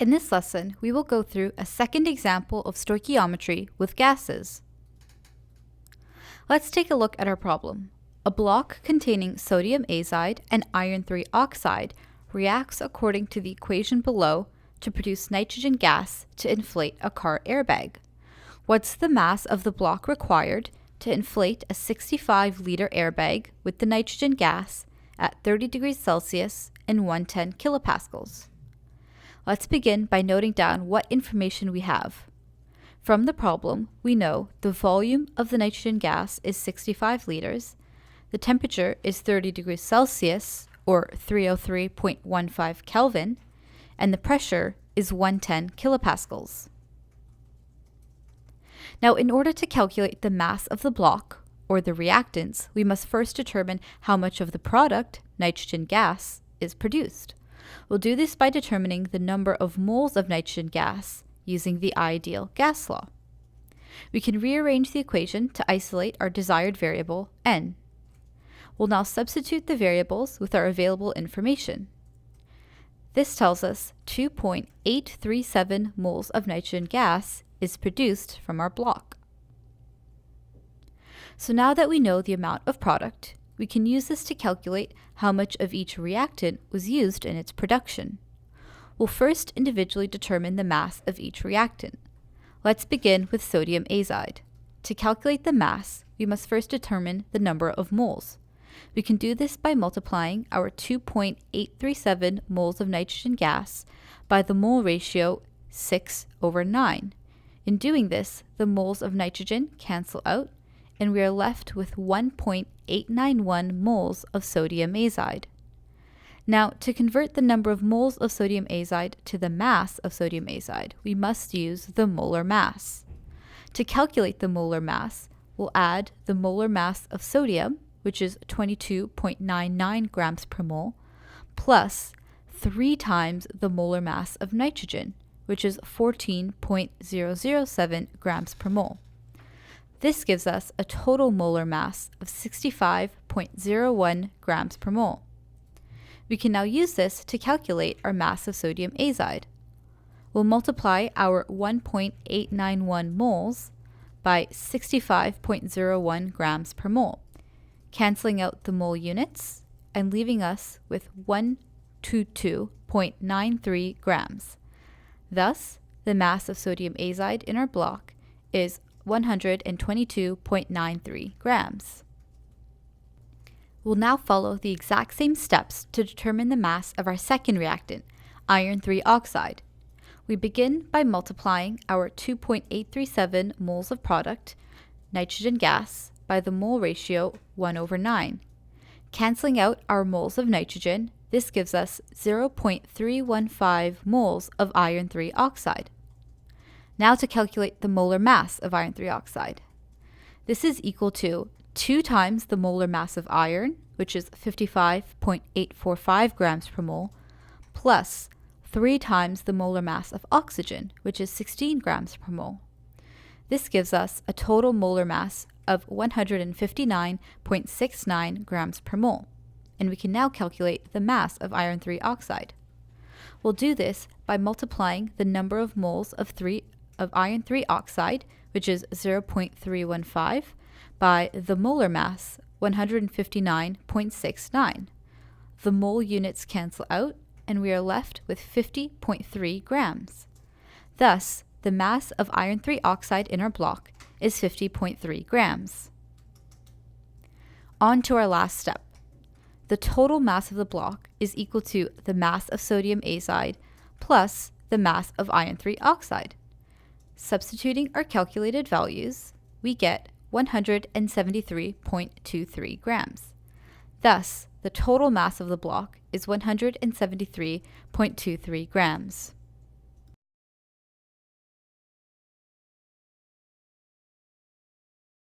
In this lesson, we will go through a second example of stoichiometry with gases. Let's take a look at our problem. A block containing sodium azide and iron 3 oxide reacts according to the equation below to produce nitrogen gas to inflate a car airbag. What's the mass of the block required to inflate a 65-liter airbag with the nitrogen gas at 30 degrees Celsius and 110 kilopascals? Let's begin by noting down what information we have. From the problem, we know the volume of the nitrogen gas is 65 liters, the temperature is 30 degrees Celsius, or 303.15 Kelvin, and the pressure is 110 kilopascals. Now, in order to calculate the mass of the block, or the reactants, we must first determine how much of the product, nitrogen gas, is produced. We'll do this by determining the number of moles of nitrogen gas using the ideal gas law. We can rearrange the equation to isolate our desired variable, n. We'll now substitute the variables with our available information. This tells us 2.837 moles of nitrogen gas is produced from our block. So now that we know the amount of product, we can use this to calculate how much of each reactant was used in its production. We'll first individually determine the mass of each reactant. Let's begin with sodium azide. To calculate the mass, we must first determine the number of moles. We can do this by multiplying our 2.837 moles of nitrogen gas by the mole ratio 6/9. In doing this, the moles of nitrogen cancel out, and we are left with 1.891 moles of sodium azide. Now, to convert the number of moles of sodium azide to the mass of sodium azide, we must use the molar mass. To calculate the molar mass, we'll add the molar mass of sodium, which is 22.99 grams per mole, plus 3 times the molar mass of nitrogen, which is 14.007 grams per mole. This gives us a total molar mass of 65.01 grams per mole. We can now use this to calculate our mass of sodium azide. We'll multiply our 1.891 moles by 65.01 grams per mole, canceling out the mole units and leaving us with 122.93 grams. Thus, the mass of sodium azide in our block is 122.93 grams. We'll now follow the exact same steps to determine the mass of our second reactant, iron 3 oxide. We begin by multiplying our 2.837 moles of product, nitrogen gas, by the mole ratio 1/9. Canceling out our moles of nitrogen, this gives us 0.315 moles of iron 3 oxide. Now to calculate the molar mass of iron 3 oxide. This is equal to 2 times the molar mass of iron, which is 55.845 grams per mole, plus 3 times the molar mass of oxygen, which is 16 grams per mole. This gives us a total molar mass of 159.69 grams per mole, and we can now calculate the mass of iron 3 oxide. We'll do this by multiplying the number of moles of iron 3 oxide, which is 0.315, by the molar mass, 159.69. The mole units cancel out, and we are left with 50.3 grams. Thus, the mass of iron 3 oxide in our block is 50.3 grams. On to our last step. The total mass of the block is equal to the mass of sodium azide plus the mass of iron 3 oxide. Substituting our calculated values, we get 173.23 grams. Thus, the total mass of the block is 173.23 grams.